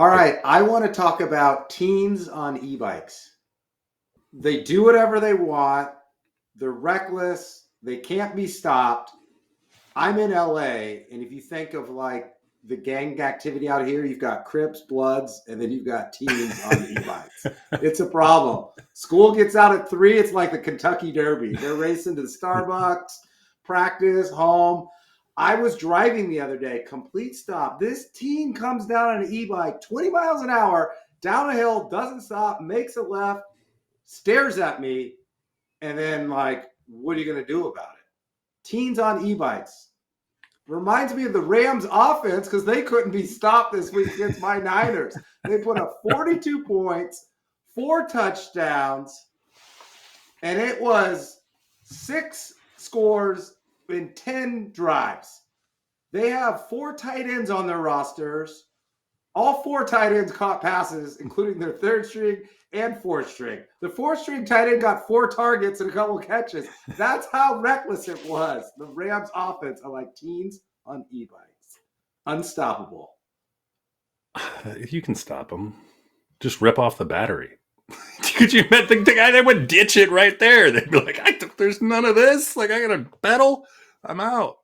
All right, I want to talk about teens on e-bikes. They do whatever they want. They're reckless. They can't be stopped. I'm in LA, and if you think of like the gang activity out here, you've got Crips, Bloods, and then you've got teens on e-bikes. It's a problem. School gets out at 3. It's like the Kentucky Derby. They're racing to the Starbucks, practice, home. I was driving the other day, complete stop. This teen comes down on an e-bike, 20 miles an hour, down a hill, doesn't stop, makes a left, stares at me, and then like, what are you going to do about it? Teens on e-bikes. Reminds me of the Rams offense because they couldn't be stopped this week against my Niners. They put up 42 points, 4 touchdowns, and it was 6 scores in 10 drives. They have 4 tight ends on their rosters. All 4 tight ends caught passes, including their 3rd string and 4th string. The 4th string tight end got 4 targets and a couple of catches. That's how reckless it was. The Rams offense are like teens on e-bikes. Unstoppable. If you can stop them, just rip off the battery. Could you bet the guy that would ditch it right there? They'd be like, there's none of this. Like, I got to pedal. I'm out.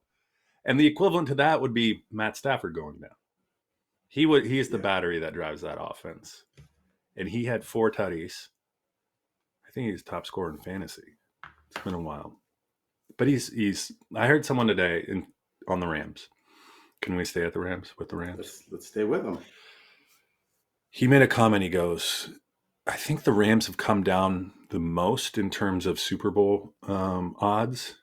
And the equivalent to that would be Matt Stafford going down. He's the battery that drives that offense. And he had 4 tutties. I think he's top scorer in fantasy. It's been a while. But I heard someone today on the Rams. Can we stay at the Rams with the Rams? Let's stay with them. He made a comment. He goes, I think the Rams have come down the most in terms of Super Bowl odds,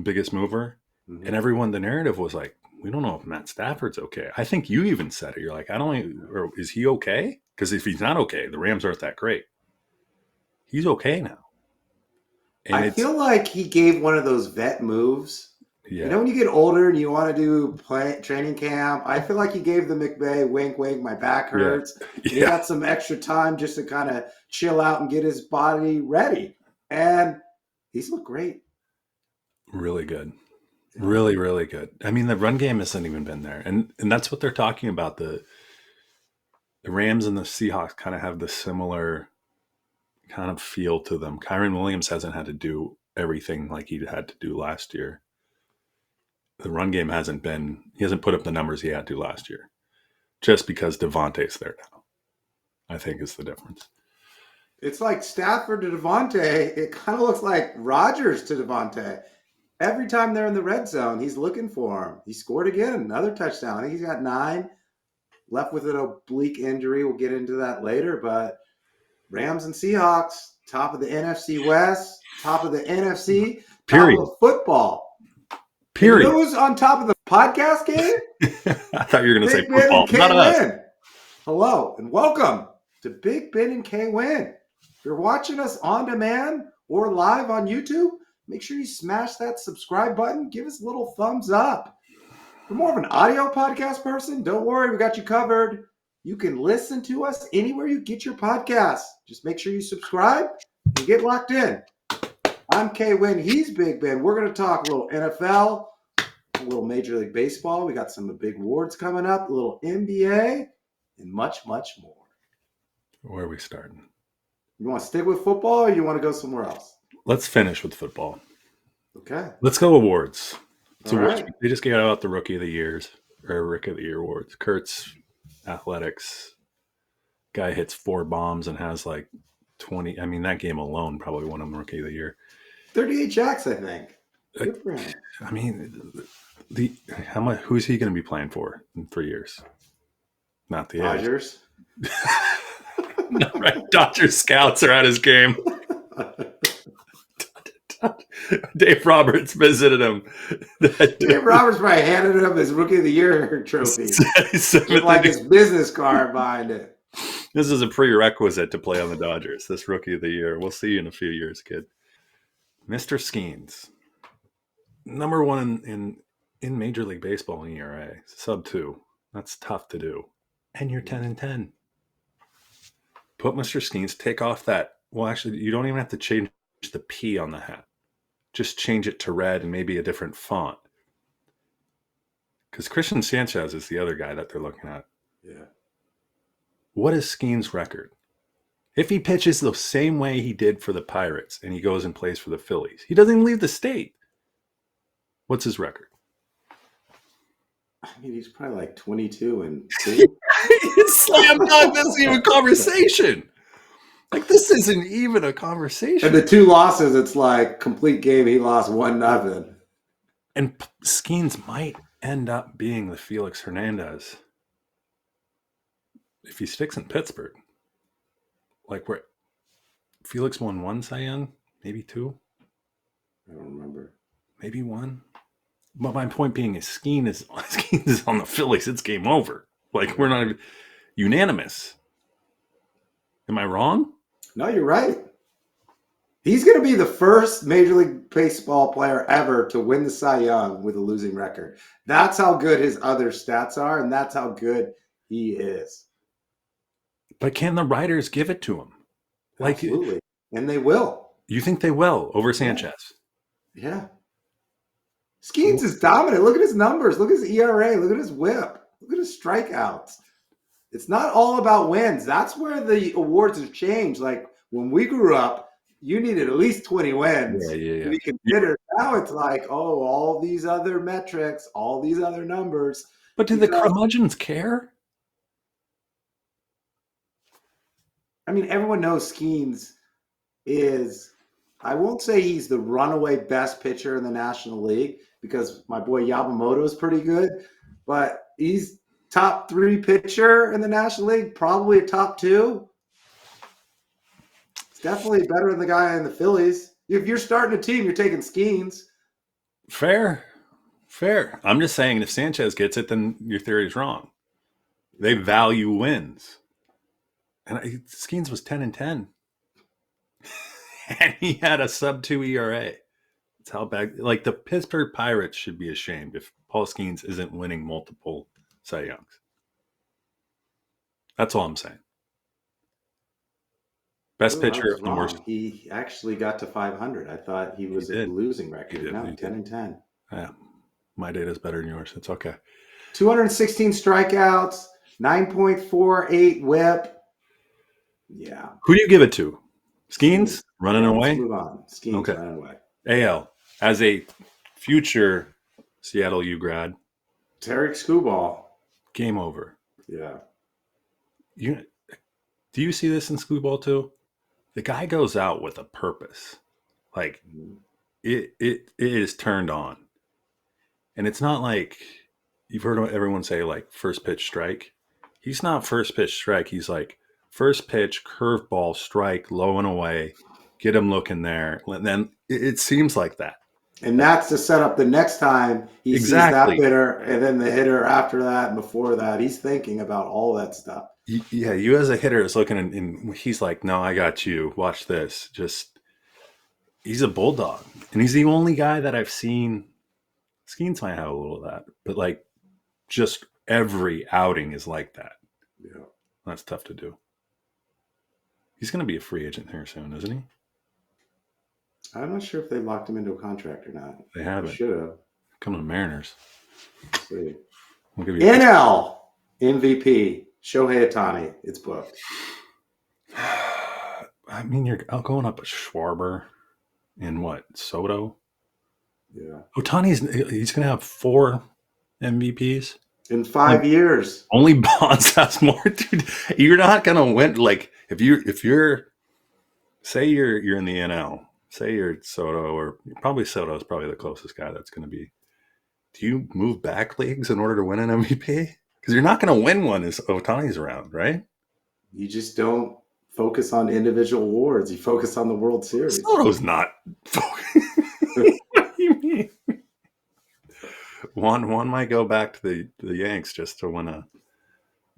biggest mover. Mm-hmm. And the narrative was like, we don't know if Matt Stafford's okay. I think you even said it. You're like, or is he okay? Because if he's not okay, the Rams aren't that great. He's okay now. And I feel like he gave one of those vet moves. Yeah. You know when you get older and you want to do training camp? I feel like he gave the McVay wink, wink, my back hurts. Yeah. He got some extra time just to kind of chill out and get his body ready. And he's looked great. Really good. Really, really good. I mean, the run game hasn't even been there. And that's what they're talking about. The Rams and the Seahawks kind of have the similar kind of feel to them. Kyron Williams hasn't had to do everything like he had to do last year. The run game he hasn't put up the numbers he had to last year. Just because Devontae's there now, I think is the difference. It's like Stafford to Devontae. It kind of looks like Rodgers to Devontae. Every time they're in the red zone, he's looking for him. He scored again, another touchdown. I think he's got 9. Left with an oblique injury. We'll get into that later. But Rams and Seahawks, top of the NFC West, top of the NFC, Period. Top of football. Period. Who's on top of the podcast game? I thought you were going to say Ben football. And K Not us. Win. Hello and welcome to Big Ben and K Win. If you're watching us on demand or live on YouTube, make sure you smash that subscribe button. Give us a little thumbs up. If you're more of an audio podcast person, don't worry, we got you covered. You can listen to us anywhere you get your podcasts. Just make sure you subscribe and get locked in. I'm K Win. He's Big Ben. We're going to talk a little NFL, a little Major League Baseball. We got some big awards coming up, a little NBA, and much, much more. Where are we starting? You want to stick with football or you want to go somewhere else? Let's finish with football. Okay. Let's go awards. Right. They just gave out the Rookie of the Year awards. Kurtz, athletics. Guy hits 4 bombs and has like 20. I mean, that game alone probably won him Rookie of the Year. 38 jacks, I think. Good for him. I mean, who's he going to be playing for in 3 years? Not the Dodgers. No, right. Dodgers scouts are at his game. Dave Roberts visited him. Dave Roberts probably handed him his Rookie of the Year trophy. With like his business card behind it. This is a prerequisite to play on the Dodgers, this Rookie of the Year. We'll see you in a few years, kid. Mr. Skeens. Number 1 in Major League Baseball in ERA. Sub 2. That's tough to do. And you're 10-10. Put Mr. Skeens, take off that. Well, actually, you don't even have to change the P on the hat. Just change it to red and maybe a different font. Because Christian Sanchez is the other guy that they're looking at. Yeah. what is Skeen's record? If he pitches the same way he did for the Pirates and he goes and plays for the Phillies, he doesn't even leave the state. What's his record? I mean, he's probably like 22-2. It's slam dunk. This isn't even a conversation. Like, this isn't even a conversation. And the 2 losses, it's like complete game. He lost 1-0. And Skeens might end up being the Felix Hernandez if he sticks in Pittsburgh. Like, where Felix won 1 Cy Young, maybe 2. I don't remember. Maybe 1. But my point being is Skeen is on the Phillies. It's game over. Like, we're not even unanimous. Am I wrong? No, you're right. He's going to be the first Major League Baseball player ever to win the Cy Young with a losing record. That's how good his other stats are, and that's how good he is. But can the writers give it to him? Like, absolutely. And they will. You think they will over Sanchez? Yeah. Skeens is dominant. Look at his numbers. Look at his ERA. Look at his whip. Look at his strikeouts. It's not all about wins. That's where the awards have changed. Like when we grew up, you needed at least 20 wins to be considered. Now it's like, oh, all these other metrics, all these other numbers. But do the curmudgeons care? I mean, everyone knows Skeens is, I won't say he's the runaway best pitcher in the National League because my boy Yamamoto is pretty good, but he's top 3 pitcher in the National League, probably a top 2. It's definitely better than the guy in the Phillies. If you're starting a team, you're taking Skeens. Fair. I'm just saying if Sanchez gets it, then your theory is wrong. They value wins. And Skeens was 10-10. And he had a sub-2 ERA. That's how bad. Like, the Pittsburgh Pirates should be ashamed if Paul Skeens isn't winning multiple Cy Youngs. That's all I'm saying. Best pitcher and worst. He actually got to 500. I thought he was a losing record. No, 10-10. Yeah, my data's better than yours. It's okay. 216 strikeouts, 9.48 WHIP. Yeah. Who do you give it to? Skeens running away? Let's move on. Skeens running away. AL, as a future Seattle U grad. Tarek Skubal. Game over. Yeah. Do you see this in Skubal too? The guy goes out with a purpose. Like, it is turned on. And it's not like, you've heard everyone say, like, first pitch strike. He's not first pitch strike. He's like, first pitch, curveball, strike, low and away, get him looking there. And then it seems like that. And that's to set up the next time he sees that hitter, and then the hitter after that and before that. He's thinking about all that stuff. Yeah, you as a hitter is looking and he's like, no, I got you. Watch this. He's a bulldog. And he's the only guy that I've seen. Skeens might have a little of that, but like just every outing is like that. Yeah. That's tough to do. He's going to be a free agent here soon, isn't he? I'm not sure if they locked him into a contract or not. They haven't. Should have. Come to the Mariners. Let's see. We'll give you NL MVP Shohei Ohtani. It's booked. I mean, you're going up a Schwarber and what? Soto? Yeah. Ohtani's he's going to have 4 MVPs in 5 years. Only Bonds has more, dude. You're not going to win. Like if you're say you're in the NL, say you're Soto, or probably Soto is probably the closest guy that's going to be. Do you move back leagues in order to win an MVP? Because you're not going to win one as Ohtani's around, right? You just don't focus on individual awards. You focus on the World Series. Soto's not. What do you mean? One might go back to the Yanks just to win a,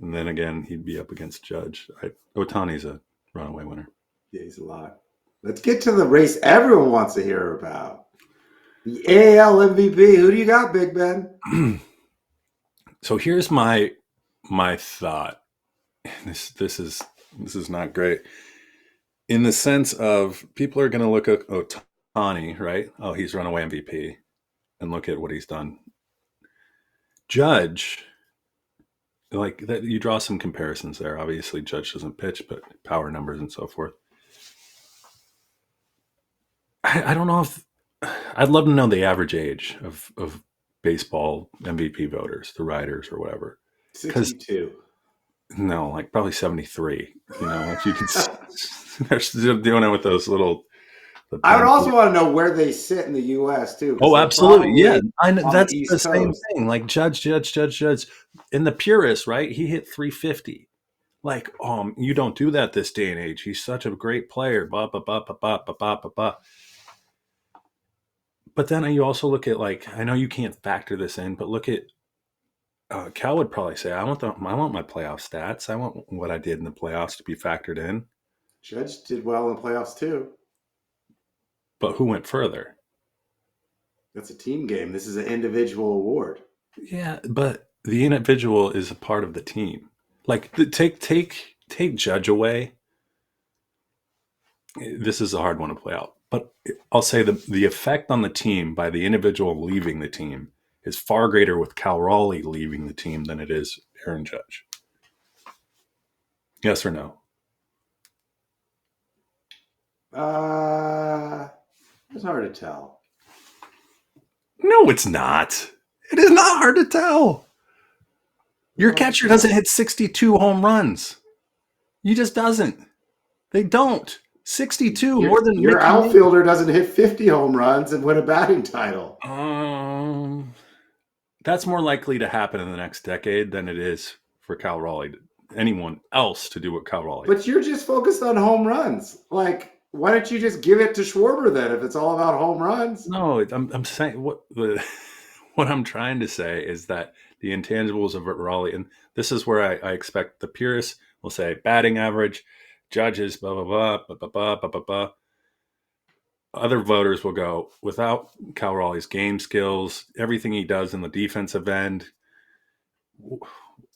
and then again he'd be up against Judge. Ohtani's a runaway winner. Yeah, he's a lot. Let's get to the race everyone wants to hear about. The AL MVP. Who do you got, Big Ben? So here's my thought. This is not great. In the sense of people are going to look at Ohtani, right? Oh, he's runaway MVP, and look at what he's done. Judge like that, you draw some comparisons there. Obviously, Judge doesn't pitch, but power numbers and so forth. I don't know if I'd love to know the average age of baseball MVP voters, the writers or whatever. Because 62. no, like probably 73. You know, if you could, they're still doing it with those little. The I would pen. also want to know where they sit in the U.S. too, because Oh, they're absolutely, yeah. probably I know, on the that's the East same Coast. thing. Like Judge. In the purist, right? He hit 350. Like, you don't do that this day and age. He's such a great player. Blah blah blah blah blah blah blah blah. Blah. But then you also look at, like, I know you can't factor this in, but look at Cal would probably say, I want my playoff stats. I want what I did in the playoffs to be factored in. Judge did well in the playoffs too. But who went further? That's a team game. This is an individual award. Yeah, but the individual is a part of the team. Like, take Judge away. This is a hard one to play out. But I'll say the effect on the team by the individual leaving the team is far greater with Cal Raleigh leaving the team than it is Aaron Judge. Yes or no? It's hard to tell. No, it's not. It is not hard to tell. Your catcher doesn't hit 62 home runs. He just doesn't. They don't. 62 more than your Mickey outfielder doesn't hit 50 home runs and win a batting title. That's more likely to happen in the next decade than it is for Cal Raleigh, anyone else to do what Cal Raleigh. But you're just focused on home runs. Like, why don't you just give it to Schwarber then if it's all about home runs? No, I'm saying what I'm trying to say is that the intangibles of Raleigh, and this is where I expect the purists will say batting average, Judges, blah blah blah blah blah blah blah blah blah. Other voters will go without Cal Raleigh's game skills, everything he does in the defensive end.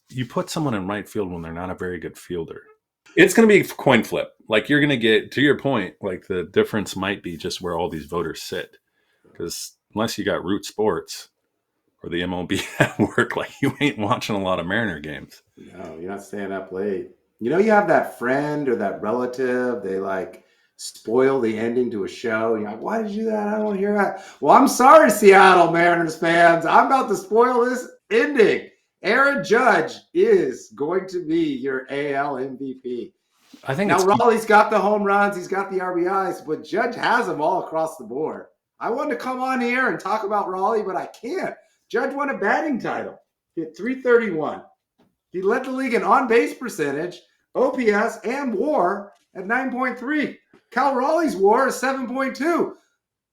You put someone in right field when they're not a very good fielder. It's going to be a coin flip. Like, you're going to get, to your point, like the difference might be just where all these voters sit. Because unless you got Root Sports or the MLB at work, like, you ain't watching a lot of Mariner games. No, you're not staying up late. You have that friend or that relative, they like spoil the ending to a show. You're like, why did you do that? I don't want to hear that. Well, I'm sorry, Seattle Mariners fans. I'm about to spoil this ending. Aaron Judge is going to be your AL MVP. I think now Raleigh's got the home runs, he's got the RBIs, but Judge has them all across the board. I wanted to come on here and talk about Raleigh, but I can't. Judge won a batting title. He hit 331. He led the league in on-base percentage, OPS, and WAR at 9.3. Cal Raleigh's WAR is 7.2.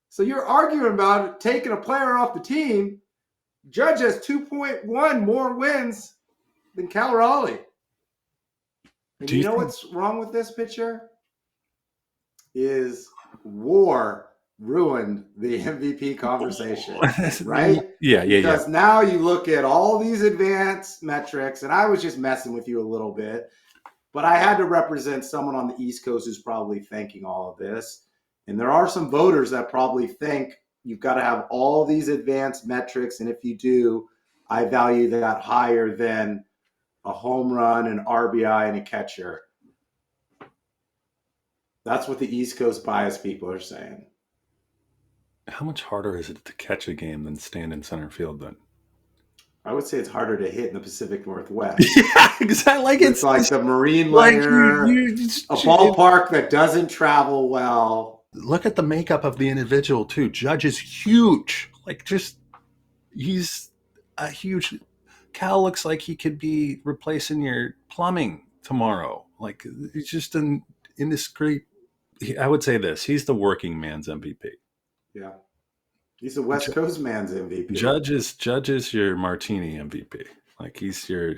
So you're arguing about taking a player off the team. Judge has 2.1 more wins than Cal Raleigh. And you know what's wrong with this picture? Is WAR ruined the MVP conversation, right? Yeah. Because now you look at all these advanced metrics, and I was just messing with you a little bit, but I had to represent someone on the East Coast who's probably thinking all of this. And there are some voters that probably think you've got to have all these advanced metrics, and if you do, I value that higher than a home run, an RBI, and a catcher. That's what the East Coast bias people are saying. How much harder is it to catch a game than stand in center field then? I would say it's harder to hit in the Pacific Northwest. Yeah, exactly. Like it's like the marine layer, a ballpark that doesn't travel well. Look at the makeup of the individual too. Judge is huge. Like, just, he's a huge. Cal looks like he could be replacing your plumbing tomorrow. Like, he's just an indiscreet. I would say this: he's the working man's MVP. Yeah, he's the West Coast man's MVP. Judge is your martini MVP. Like, he's your.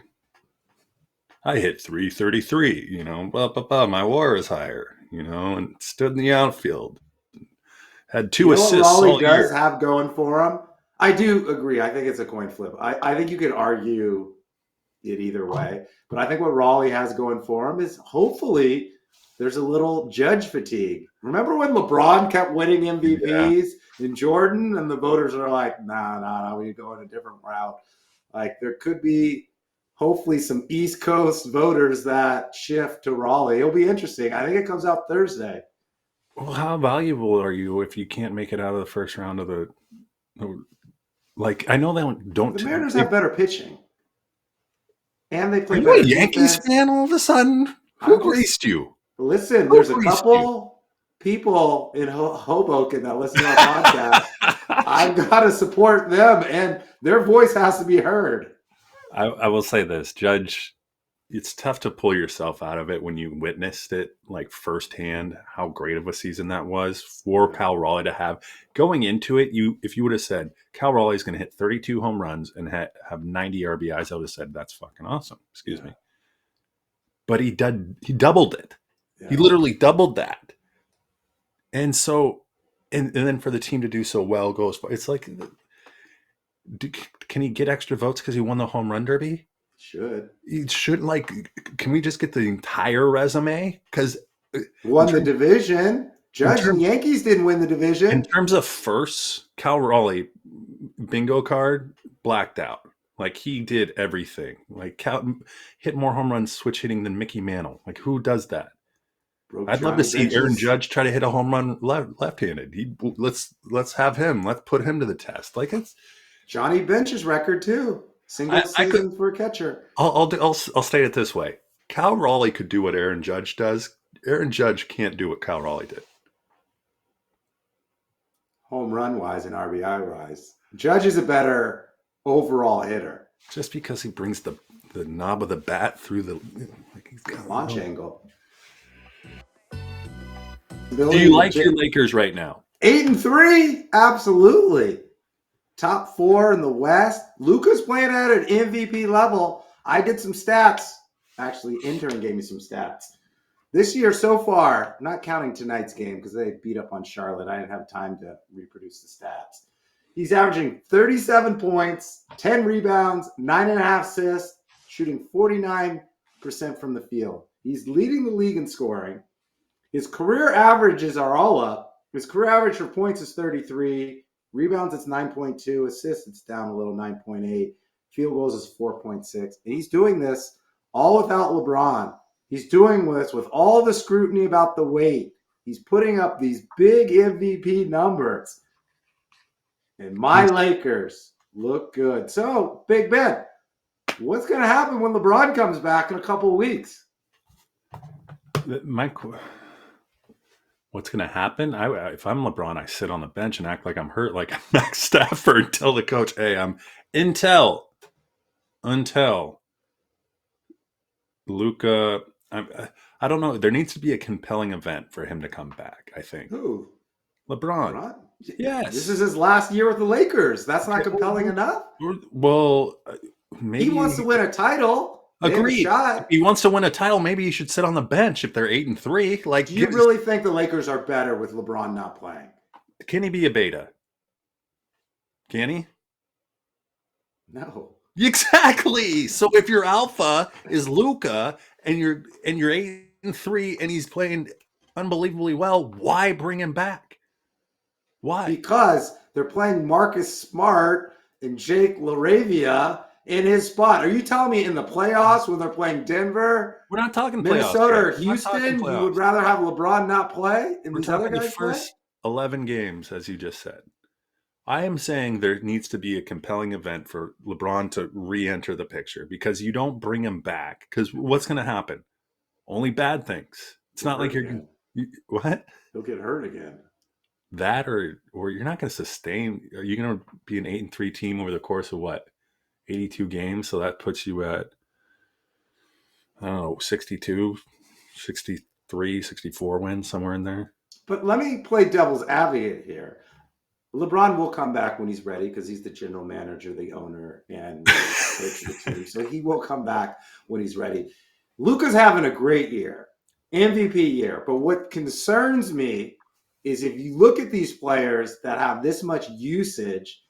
I hit 333. Blah blah blah. My WAR is higher. And stood in the outfield. Had 2 assists. What Raleigh does have going for him. I do agree. I think it's a coin flip. I think you could argue it either way. But I think what Raleigh has going for him is hopefully there's a little Judge fatigue. Remember when LeBron kept winning MVPs in Jordan, and the voters are like, nah, we go in a different route. Like, there could be hopefully some East Coast voters that shift to Raleigh. It'll be interesting. I think it comes out Thursday. Well, how valuable are you if you can't make it out of the first round of the like? I know they don't. The Mariners have better pitching, and they Are play you better a Yankees defense. fan all of a sudden? Who graced you? Listen, Who there's a graced couple people in Hoboken that listen to our podcast. I've got to support them, and their voice has to be heard. I will say this, Judge. It's tough to pull yourself out of it when you witnessed it like firsthand, how great of a season that was for Cal Raleigh to have. Going into it, if you would have said Cal Raleigh is going to hit 32 home runs and have 90 RBIs, I would have said that's fucking awesome. Excuse me. But he doubled it. Yeah. He literally doubled that. And so, and then for the team to do so well it's like, can he get extra votes because he won the home run derby? Should. He should, like, can we just get the entire resume? Because won the division. Judge and Yankees didn't win the division. In terms of firsts, Cal Raleigh, bingo card, blacked out. Like, he did everything. Like, Cal hit more home runs switch hitting than Mickey Mantle. Like, who does that? I'd love to see Aaron Judge try to hit a home run left-handed. Let's have him. Let's put him to the test. Like, it's Johnny Bench's record too. Single season for a catcher. I'll state it this way: Cal Raleigh could do what Aaron Judge does. Aaron Judge can't do what Cal Raleigh did. Home run wise and RBI wise, Judge is a better overall hitter. Just because he brings the knob of the bat through the he's got launch angle. Do you like your Lakers right now? 8-3, absolutely. Top 4 in the West. Luka's playing at an MVP level. I did some stats. Actually, intern gave me some stats. This year so far, not counting tonight's game because they beat up on Charlotte. I didn't have time to reproduce the stats. He's averaging 37 points, 10 rebounds, 9.5 assists, shooting 49% from the field. He's leading the league in scoring. His career averages are all up. His career average for points is 33. Rebounds, it's 9.2. Assists, it's down a little, 9.8. Field goals is 4.6. And he's doing this all without LeBron. He's doing this with all the scrutiny about the weight. He's putting up these big MVP numbers. And my Lakers look good. So, Big Ben, what's going to happen when LeBron comes back in a couple of weeks? What's going to happen? If I'm LeBron, I sit on the bench and act like I'm hurt, like I'm Max Stafford. Tell the coach, hey, I'm until Luka. I don't know. There needs to be a compelling event for him to come back, I think. Who? LeBron. Yes. This is his last year with the Lakers. That's not compelling enough? Well, maybe. He wants to win a title. Agreed. If he wants to win a title, maybe he should sit on the bench if they're 8-3. Like, do you really think the Lakers are better with LeBron not playing? Can he be a beta? Can he? No. Exactly. So if your alpha is Luka and you're 8-3 and he's playing unbelievably well, why bring him back? Why? Because they're playing Marcus Smart and Jake LaRavia in his spot. Are you telling me in the playoffs when they're playing Denver, we're not talking Minnesota, playoffs, or Houston, you would rather have LeBron not play? And we're talking the first 11 games, as you just said. I am saying there needs to be a compelling event for LeBron to re-enter the picture because you don't bring him back. Because what's going to happen? Only bad things. It's not like what? He'll get hurt again. That or you're not going to sustain. Are you going to be an 8-3 team over the course of what? 82 games, so that puts you at, I don't know, 62, 63, 64 wins, somewhere in there. But let me play devil's advocate here. LeBron will come back when he's ready because he's the general manager, the owner, and the coach of the team. So he will come back when he's ready. Luka's having a great year, MVP year. But what concerns me is if you look at these players that have this much usage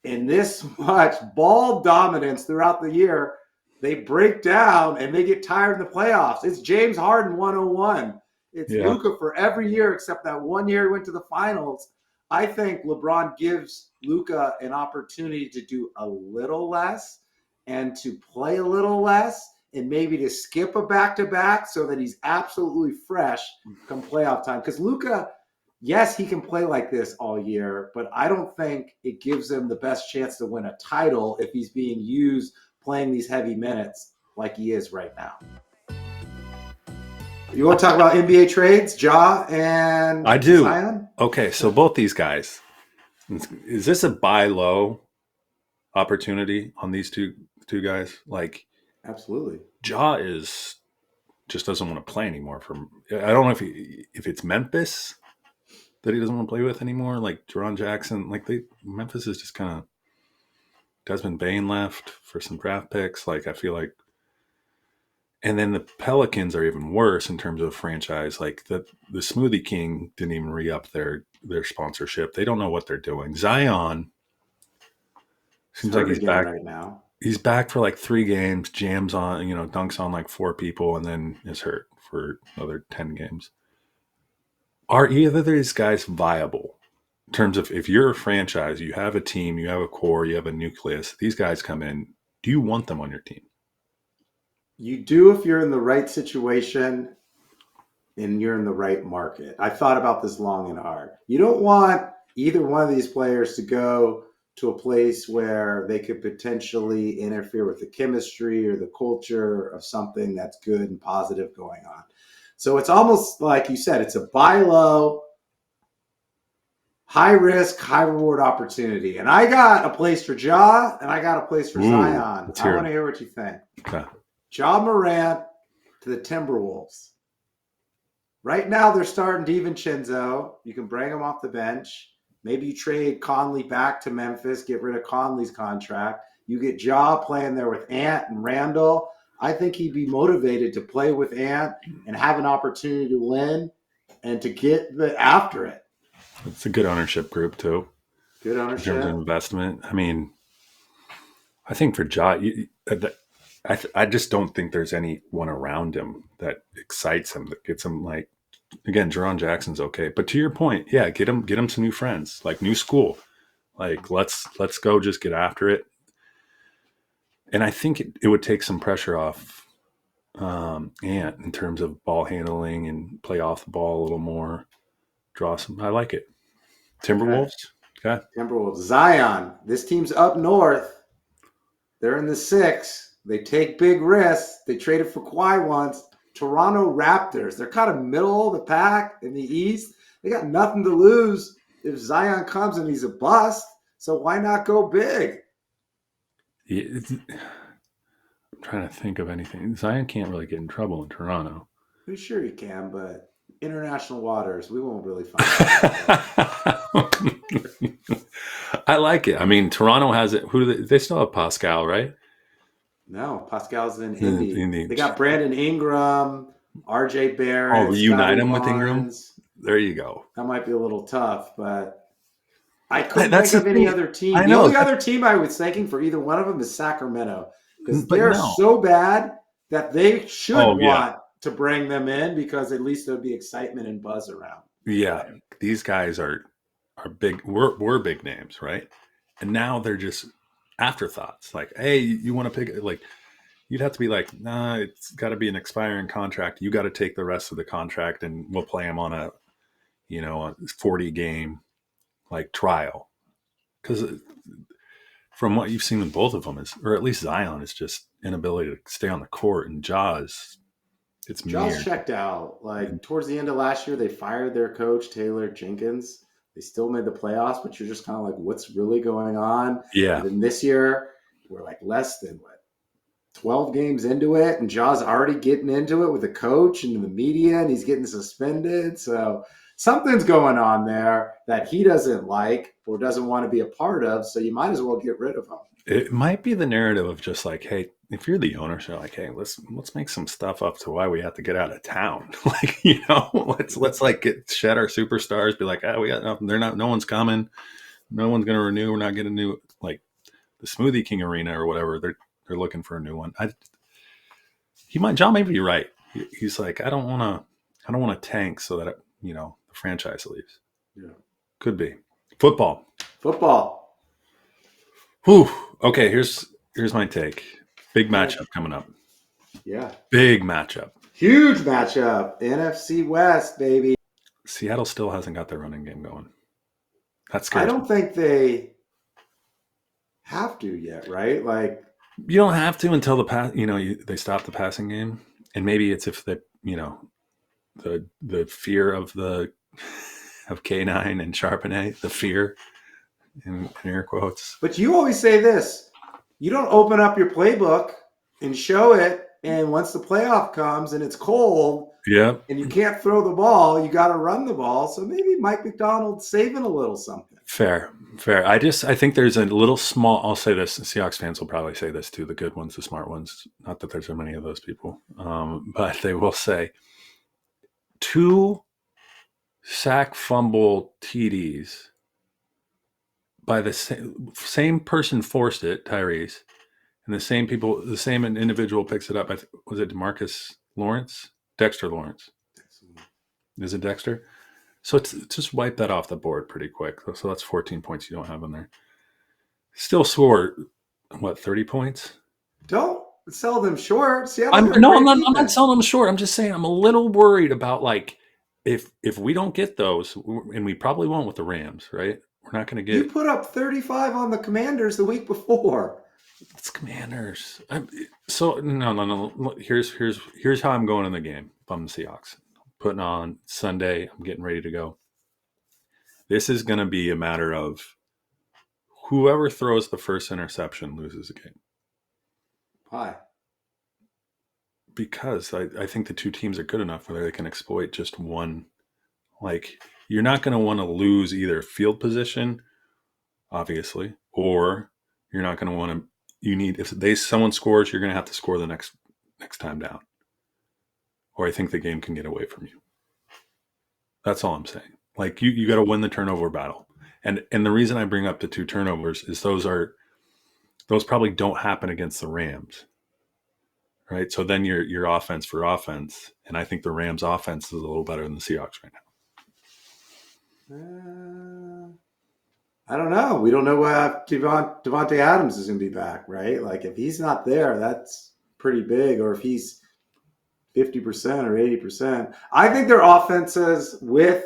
and this much ball dominance throughout the year, they break down and they get tired in the playoffs. It's James Harden 101. It's Luka for every year except that one year he went to the finals. I think LeBron gives Luka an opportunity to do a little less and to play a little less and maybe to skip a back-to-back so that he's absolutely fresh come playoff time. Because Luka, yes, he can play like this all year, but I don't think it gives him the best chance to win a title if he's being used playing these heavy minutes like he is right now. You want to talk about NBA trades, Ja and I do. Zion? Okay, so both these guys. Is this a buy low opportunity on these two guys? Like, absolutely. Ja just doesn't want to play anymore. I don't know if it's Memphis that he doesn't want to play with anymore. Like Jaron Jackson, Memphis is just kind of Desmond Bain left for some draft picks. Like I feel like, and then the Pelicans are even worse in terms of franchise. Like the Smoothie King didn't even re-up their sponsorship. They don't know what they're doing. Zion seems like he's back right now. He's back for like 3 games, jams on, dunks on like 4 people, and then is hurt for another 10 games. Are either of these guys viable in terms of if you're a franchise, you have a team, you have a core, you have a nucleus, these guys come in, do you want them on your team? You do if you're in the right situation and you're in the right market. I thought about this long and hard. You don't want either one of these players to go to a place where they could potentially interfere with the chemistry or the culture of something that's good and positive going on. So it's almost like you said, it's a buy low, high risk, high reward opportunity. And I got a place for Ja and I got a place for Zion. I want to hear what you think. Okay. Ja Morant to the Timberwolves. Right now they're starting DiVincenzo. You can bring him off the bench. Maybe you trade Conley back to Memphis, get rid of Conley's contract. You get Ja playing there with Ant and Randall. I think he'd be motivated to play with Ant and have an opportunity to win and to get after it. It's a good ownership group too. Good ownership. In terms of investment. I mean, I think for Ja, I just don't think there's anyone around him that excites him, that gets him like, again, Jaron Jackson's okay. But to your point, yeah, get him some new friends, like new school. Like let's go just get after it. And I think it would take some pressure off Ant in terms of ball handling and play off the ball a little more. Draw some. I like it. Timberwolves. Okay. Timberwolves. Zion. This team's up north. They're in the 6. They take big risks. They traded for Kawhi once. Toronto Raptors. They're kind of middle of the pack in the East. They got nothing to lose if Zion comes and he's a bust. So why not go big? Yeah, I'm trying to think of anything. Zion can't really get in trouble in Toronto. I'm sure he can, but international waters, we won't really find out. I like it. I mean, Toronto has it. Who do they still have Pascal, right? No, Pascal's in Indy. They got Brandon Ingram, RJ Barrett. Oh, reunite him with Ingram? There you go. That might be a little tough, but I couldn't think of any other team. The only other team I was thinking for either one of them is Sacramento. Because they're so bad that they should want to bring them in because at least there'll be excitement and buzz around. Yeah, these guys are big. We're big names, right? And now they're just afterthoughts. Like, hey, you want to pick? Like, you'd have to be like, nah, it's got to be an expiring contract. You got to take the rest of the contract, and we'll play them on a 40 game like trial. Because from what you've seen with both of them or at least Zion is just inability to stay on the court, and Ja's checked out. Like towards the end of last year, they fired their coach Taylor Jenkins. They still made the playoffs, but you're just kind of like, what's really going on? Yeah. And then this year, we're like less than 12 games into it, and Ja's already getting into it with the coach and the media, and he's getting suspended. So something's going on there that he doesn't like or doesn't want to be a part of. So you might as well get rid of him. It might be the narrative of just like, hey, if you're the owner, you're like, hey, let's make some stuff up to why we have to get out of town. Like, let's like shed our superstars, be like, we got nothing. No one's coming. No one's going to renew. We're not getting a new, like the Smoothie King Arena or whatever. They're looking for a new one. John may be right. He's like, I don't want to tank so that, the franchise leaves. Yeah. Could be. Football. Whew. Okay. Here's Here's my take. Big matchup coming up. Yeah. Big matchup. Huge matchup. NFC West, baby. Seattle still hasn't got their running game going. That I scares me. don't think they have to yet, right? Like, You don't have to until the pass. They stop the passing game, and maybe it's if the the fear of K9 and Charbonnet, the fear in air quotes. but you always say this: you don't open up your playbook and show it, and once the playoff comes and it's cold, Yeah, and you can't throw the ball, you got to run the ball. So maybe Mike McDonald's saving a little something. fair. I think there's a little small. I'll say this: Seahawks fans will probably say this too. The good ones, the smart ones. Not that there's so many of those people, but they will say 2 sack fumble TDs by the same person forced it, Tyrese, and the same individual picks it up. Was it Dexter Lawrence? Is it Dexter? So it's just wipe that off the board pretty quick. So that's 14 points you don't have in there. Still score 30 points? Don't sell them short. I'm not selling them short. I'm just saying I'm a little worried about like if we don't get those, and we probably won't with the Rams, right? We're not going to get. You put up 35 on the Commanders the week before. It's Commanders. No. Here's how I'm going in the game. If I'm the Seahawks, putting on Sunday. I'm getting ready to go. This is going to be a matter of whoever throws the first interception loses the game. Why? Because I think the two teams are good enough where they can exploit just one. Like, you're not going to want to lose either field position, obviously, or you're not going to want to. If someone scores, you're going to have to score the next time down. Or I think the game can get away from you. That's all I'm saying. Like, you got to win the turnover battle. And the reason I bring up the 2 turnovers is those probably don't happen against the Rams. Right? So then your offense for offense, and I think the Rams offense is a little better than the Seahawks right now. I don't know. We don't know what Devontae Adams is going to be back, right? Like, if he's not there, that's pretty big. Or if he's 50% or 80%. I think their offenses with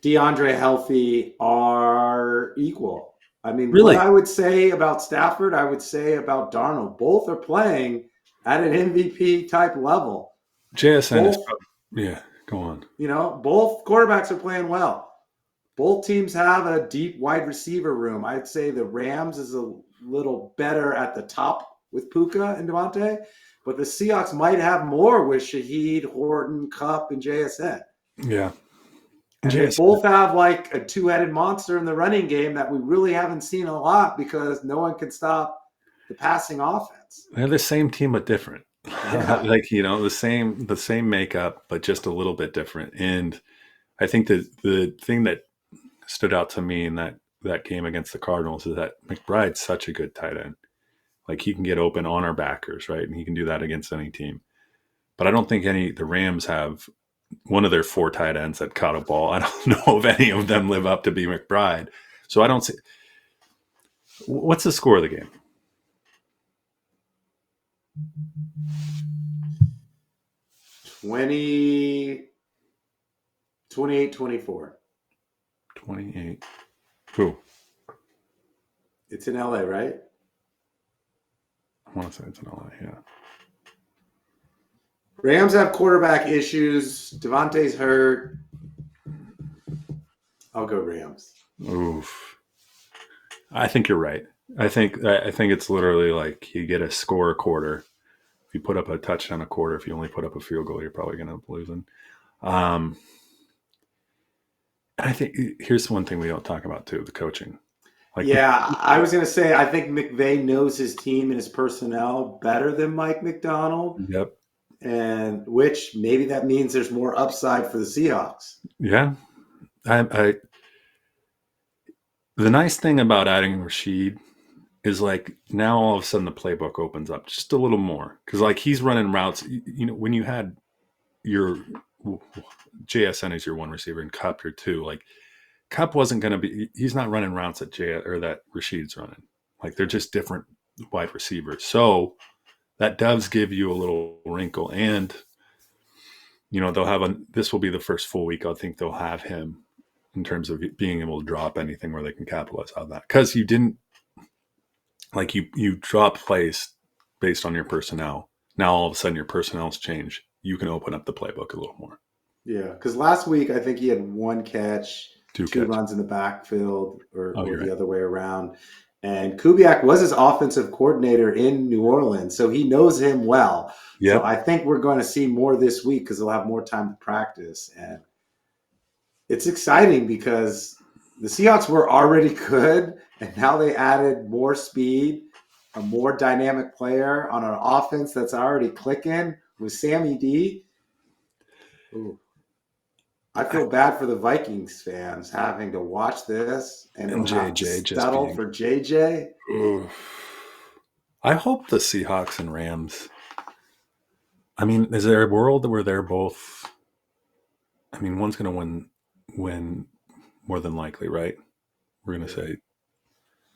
DeAndre healthy are equal. I mean, really? What I would say about Stafford, I would say about Darnold. Both are playing at an MVP type level. JSN is yeah, go on. Both quarterbacks are playing well. Both teams have a deep wide receiver room. I'd say the Rams is a little better at the top with Puka and Devontae, but the Seahawks might have more with Shaheed, Horton, Kupp, and JSN. Yeah. And they both have like a 2-headed monster in the running game that we really haven't seen a lot because no one can stop the passing offense. They're the same team but different. Yeah. The same makeup, but just a little bit different. And I think the thing that stood out to me in that game against the Cardinals is that McBride's such a good tight end. Like, he can get open on our backers, right? And he can do that against any team. But I don't think the Rams have one of their 4 tight ends that caught a ball. I don't know if any of them live up to be McBride. So I don't see. What's the score of the game? 28-24. 28. Who? It's in LA, right? I want to say it's in LA, yeah. Rams have quarterback issues. Devontae's hurt. I'll go Rams. Oof. I think you're right. I think it's literally like you get a score a quarter. If you put up a touchdown a quarter, if you only put up a field goal, you're probably going to end up losing. I think here's one thing we don't talk about too: the coaching. I was going to say I think McVay knows his team and his personnel better than Mike McDonald. Yep. And which maybe that means there's more upside for the Seahawks. Yeah. The nice thing about adding Rashid is like now all of a sudden the playbook opens up just a little more because like he's running routes. When you had your JSN as your one receiver and Kupp your 2, like Kupp wasn't going to be. He's not running routes that Rashid's running. Like they're just different wide receivers. So that does give you a little wrinkle. And, they'll have this will be the first full week I think they'll have him in terms of being able to drop anything where they can capitalize on that. Because you didn't, you drop plays based on your personnel. Now all of a sudden your personnel's changed. You can open up the playbook a little more. Yeah, because last week I think he had one catch, two catch. runs in the backfield, or the right. other way around. And Kubiak was his offensive coordinator in New Orleans, so he knows him well. Yep. So I think we're going to see more this week because they'll have more time to practice. And it's exciting because the Seahawks were already good, and now they added more speed, a more dynamic player on an offense that's already clicking with Sammy D. Ooh. I feel bad for the Vikings fans having to watch this and JJ just settle for JJ. I hope the Seahawks and Rams. I mean, is there a world where they're both? I mean, one's going to win more than likely, right? We're going to say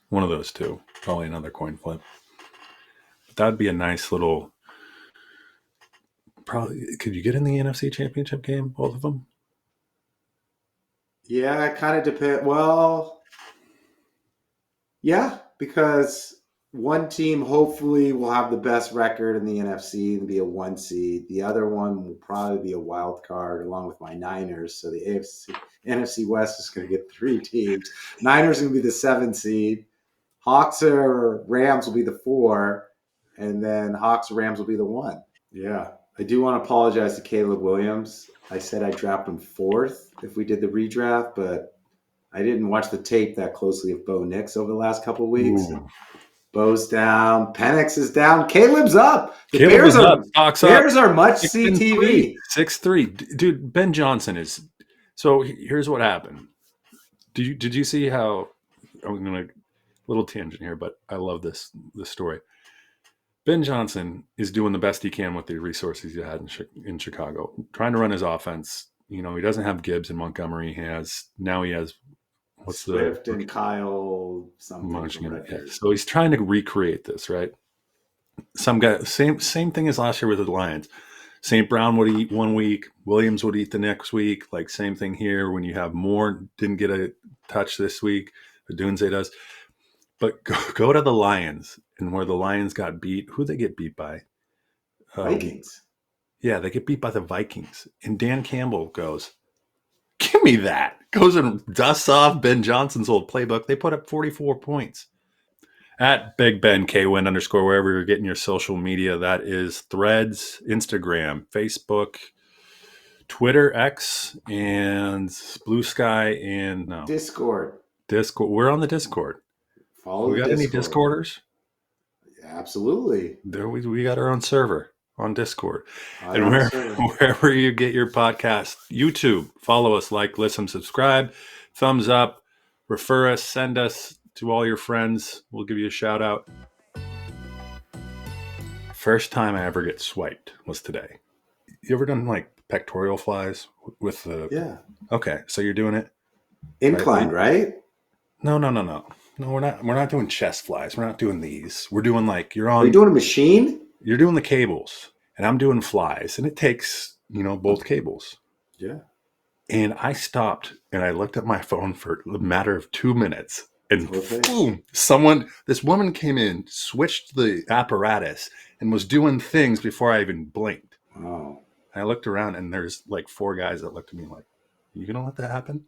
one of those two, probably another coin flip. But that'd be a nice little. Probably could you get in the NFC Championship game, both of them? Yeah, it kind of depends. Well, yeah, because one team hopefully will have the best record in the NFC and be a 1 seed. The other one will probably be a wild card along with my Niners. So the NFC West is going to get 3 teams. Niners are going to be the 7 seed. Hawks or Rams will be the 4. And then Hawks or Rams will be the 1. Yeah. I do want to apologize to Caleb Williams. I said I dropped him 4th if we did the redraft, but I didn't watch the tape that closely of Bo Nix over the last couple of weeks. Bo's down. Penix is down. Caleb's up. The Bears are must see TV. 6-3. Dude, Ben Johnson is. So here's what happened. Did you see how? I'm going to little tangent here, but I love this story. Ben Johnson is doing the best he can with the resources he had in Chicago, trying to run his offense. He doesn't have Gibbs and Montgomery. He has Swift and Kyle something. So he's trying to recreate this, right? Some guy, same thing as last year with the Lions. St. Brown would eat 1 week, Williams would eat the next week. Like same thing here. When you have Moore didn't get a touch this week, Dunze does. But go to the Lions, and where the Lions got beat, who they get beat by? Vikings. Yeah, they get beat by the Vikings. And Dan Campbell goes, give me that. Goes and dusts off Ben Johnson's old playbook. They put up 44 points. At Big Ben KWin _ wherever you're getting your social media, that is Threads, Instagram, Facebook, Twitter, X, and Blue Sky, and Discord. We're on the Discord. Follow we got Discord. Any Discorders? Absolutely. There we got our own server on Discord. And wherever you get your podcast, YouTube, follow us, like, listen, subscribe, thumbs up, refer us, send us to all your friends. We'll give you a shout out. First time I ever get swiped was today. You ever done like pectoral flies with the? Yeah. Okay, so you're doing it inclined, right? No, we're not doing chest flies. We're not doing these. We're doing like Are you doing a machine? You're doing the cables, and I'm doing flies, and it takes both cables. Yeah. And I stopped and I looked at my phone for a matter of 2 minutes, and boom! This woman came in, switched the apparatus, and was doing things before I even blinked. Wow. I looked around, and there's like 4 guys that looked at me like, "You gonna let that happen?"